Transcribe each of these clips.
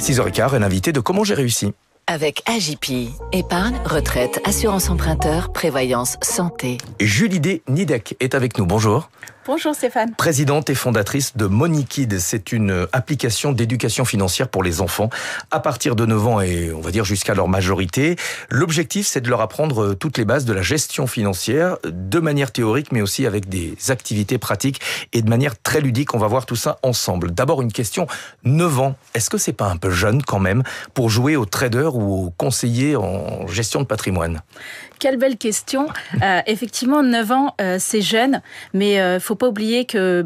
6h15, un invité de Comment j'ai réussi. Avec AJP, épargne, retraite, assurance emprunteur, prévoyance, santé. Julie Nidek est avec nous, bonjour. Bonjour Stéphane. Présidente et fondatrice de MoneyKid, c'est une application d'éducation financière pour les enfants à partir de 9 ans et on va dire jusqu'à leur majorité. L'objectif, c'est de leur apprendre toutes les bases de la gestion financière de manière théorique mais aussi avec des activités pratiques et de manière très ludique. On va voir tout ça ensemble. D'abord une question, 9 ans, est-ce que c'est pas un peu jeune quand même pour jouer au trader ou au conseiller en gestion de patrimoine? Quelle belle question. Effectivement, 9 ans, c'est jeune, mais faut pas oublier que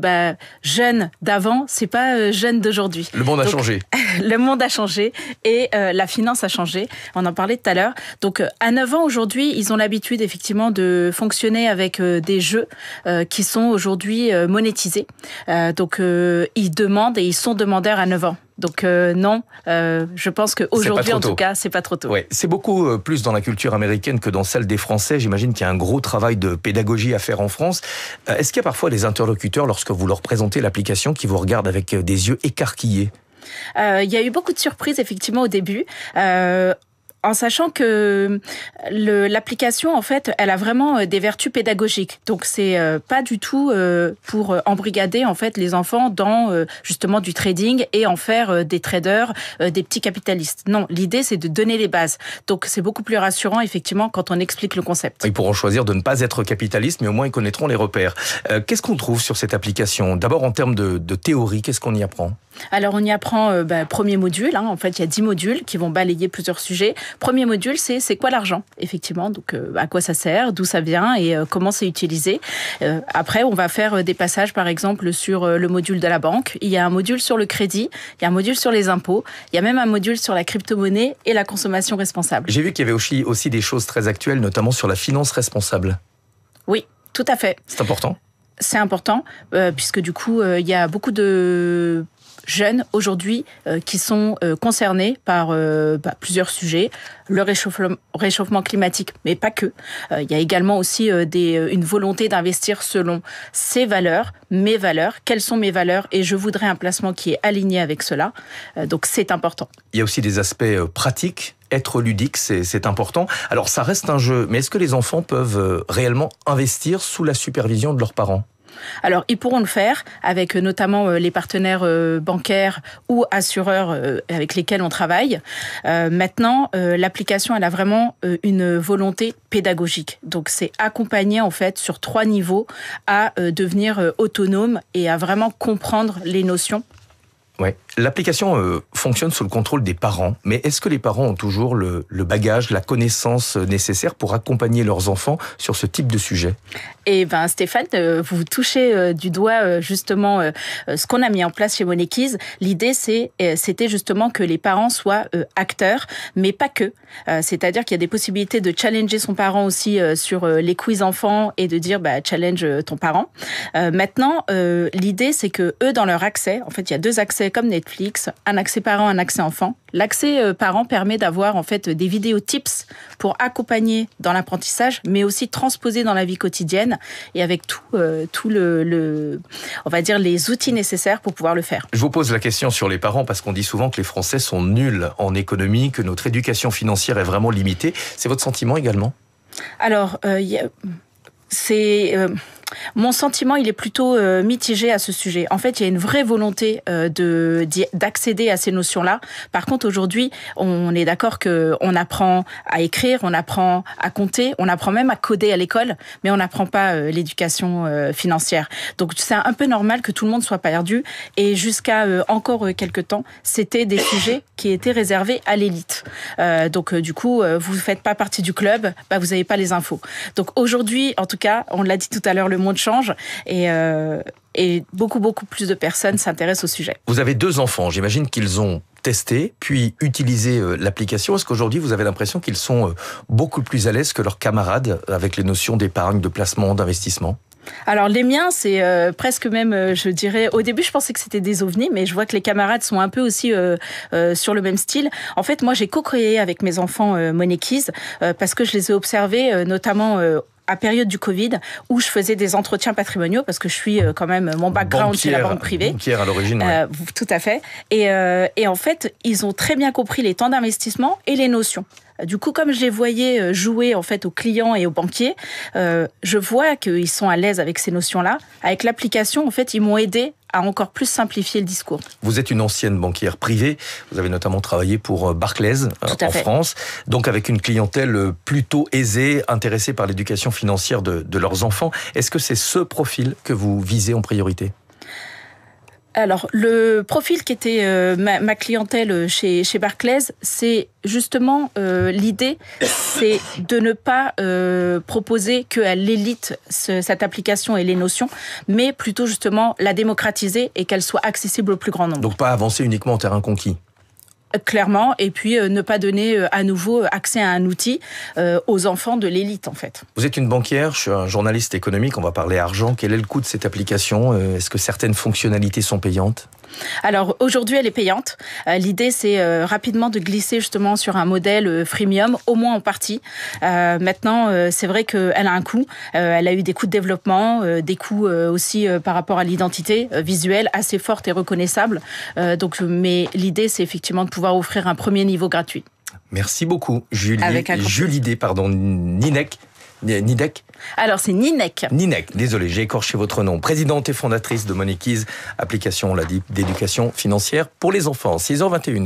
jeune d'avant, c'est pas jeune d'aujourd'hui. Le monde a changé. Le monde a changé et la finance a changé. On en parlait tout à l'heure. Donc, à 9 ans aujourd'hui, ils ont l'habitude effectivement de fonctionner avec des jeux qui sont aujourd'hui monétisés. Donc, ils demandent et ils sont demandeurs à 9 ans. Donc non, je pense qu'aujourd'hui, en tout cas, c'est pas trop tôt. Ouais, c'est beaucoup plus dans la culture américaine que dans celle des Français. J'imagine qu'il y a un gros travail de pédagogie à faire en France. Est-ce qu'il y a parfois des interlocuteurs, lorsque vous leur présentez l'application, qui vous regardent avec des yeux écarquillés? Il y a eu beaucoup de surprises, effectivement, au début. En sachant que l'application, en fait, elle a vraiment des vertus pédagogiques. Donc, c'est pas du tout pour embrigader, en fait, les enfants dans, justement, du trading et en faire des traders, des petits capitalistes. Non, l'idée, c'est de donner les bases. Donc, c'est beaucoup plus rassurant, effectivement, quand on explique le concept. Ils pourront choisir de ne pas être capitalistes, mais au moins, ils connaîtront les repères. Qu'est-ce qu'on trouve sur cette application? D'abord, en termes de théorie, qu'est-ce qu'on y apprend? Alors, on y apprend, premier module. En fait, il y a 10 modules qui vont balayer plusieurs sujets. Premier module, c'est quoi l'argent, effectivement. Donc, à quoi ça sert, d'où ça vient et comment c'est utilisé. Après, on va faire des passages, par exemple, sur le module de la banque. Il y a un module sur le crédit, il y a un module sur les impôts, il y a même un module sur la crypto-monnaie et la consommation responsable. J'ai vu qu'il y avait aussi des choses très actuelles, notamment sur la finance responsable. Oui, tout à fait. C'est important. C'est important, puisque du coup, il y a beaucoup de jeunes aujourd'hui qui sont concernés par plusieurs sujets, le réchauffement climatique, mais pas que. Il y a également aussi une volonté d'investir selon ses valeurs, mes valeurs. Quelles sont mes valeurs? Et je voudrais un placement qui est aligné avec cela. Donc c'est important. Il y a aussi des aspects pratiques. Être ludique, c'est important. Alors ça reste un jeu, mais est-ce que les enfants peuvent réellement investir sous la supervision de leurs parents? Alors, ils pourront le faire avec notamment les partenaires bancaires ou assureurs avec lesquels on travaille. Maintenant, l'application, elle a vraiment une volonté pédagogique. Donc, c'est accompagner en fait sur 3 niveaux à devenir autonome et à vraiment comprendre les notions. Ouais. L'application fonctionne sous le contrôle des parents, mais est-ce que les parents ont toujours le bagage, la connaissance nécessaire pour accompagner leurs enfants sur ce type de sujet? Eh ben Stéphane, vous touchez du doigt justement ce qu'on a mis en place chez MoneyKid. L'idée, c'était justement que les parents soient acteurs, mais pas que. C'est-à-dire qu'il y a des possibilités de challenger son parent aussi sur les quiz enfants et de dire challenge ton parent. Maintenant, l'idée, c'est que eux, dans leur accès, en fait, il y a 2 accès comme Netflix, un accès parent, un accès enfant. L'accès parent permet d'avoir en fait des vidéos tips pour accompagner dans l'apprentissage, mais aussi transposer dans la vie quotidienne et avec tout on va dire les outils nécessaires pour pouvoir le faire. Je vous pose la question sur les parents parce qu'on dit souvent que les Français sont nuls en économie, que notre éducation financière est vraiment limitée. C'est votre sentiment également? Alors, mon sentiment, il est plutôt mitigé à ce sujet. En fait, il y a une vraie volonté d'accéder à ces notions-là. Par contre, aujourd'hui, on est d'accord qu'on apprend à écrire, on apprend à compter, on apprend même à coder à l'école, mais on n'apprend pas l'éducation financière. Donc, c'est un peu normal que tout le monde soit perdu. Et jusqu'à encore quelques temps, c'était des sujets qui étaient réservés à l'élite. Donc, du coup, vous ne faites pas partie du club, vous n'avez pas les infos. Donc, aujourd'hui, en tout cas, on l'a dit tout à l'heure, le monde change et beaucoup plus de personnes s'intéressent au sujet. Vous avez 2 enfants, j'imagine qu'ils ont testé, puis utilisé l'application. Est-ce qu'aujourd'hui, vous avez l'impression qu'ils sont beaucoup plus à l'aise que leurs camarades avec les notions d'épargne, de placement, d'investissement? Alors les miens, c'est presque même, je dirais, au début je pensais que c'était des ovnis, mais je vois que les camarades sont un peu aussi sur le même style. En fait, moi j'ai co-créé avec mes enfants MoneyKid parce que je les ai observés notamment à période du Covid où je faisais des entretiens patrimoniaux parce que je suis quand même, mon background c'est la banque privée. Banquière à l'origine, ouais. Tout à fait. Et en fait, ils ont très bien compris les temps d'investissement et les notions. Du coup, comme je les voyais jouer en fait aux clients et aux banquiers, je vois qu'ils sont à l'aise avec ces notions-là. Avec l'application, en fait, ils m'ont aidé à encore plus simplifier le discours. Vous êtes une ancienne banquière privée. Vous avez notamment travaillé pour Barclays en France, donc avec une clientèle plutôt aisée, intéressée par l'éducation financière de leurs enfants. Est-ce que c'est ce profil que vous visez en priorité ? Alors, le profil qui était ma clientèle chez Barclays, c'est justement l'idée, c'est de ne pas proposer qu'à l'élite cette application et les notions, mais plutôt justement la démocratiser et qu'elle soit accessible au plus grand nombre. Donc pas avancer uniquement en terrain conquis. Clairement, et puis ne pas donner à nouveau accès à un outil aux enfants de l'élite en fait. Vous êtes une banquière, je suis un journaliste économique, on va parler argent. Quel est le coût de cette application ? Est-ce que certaines fonctionnalités sont payantes ? Alors aujourd'hui elle est payante. L'idée c'est rapidement de glisser justement sur un modèle freemium, au moins en partie. Maintenant c'est vrai qu'elle a un coût. Elle a eu des coûts de développement, des coûts aussi par rapport à l'identité visuelle assez forte et reconnaissable. Mais l'idée c'est effectivement de pouvoir offrir un premier niveau gratuit. Merci beaucoup Nidek. Alors c'est Ninek. Ninek, désolé, j'ai écorché votre nom. Présidente et fondatrice de Moneykeys, application, on l'a dit, d'éducation financière pour les enfants. 6h21.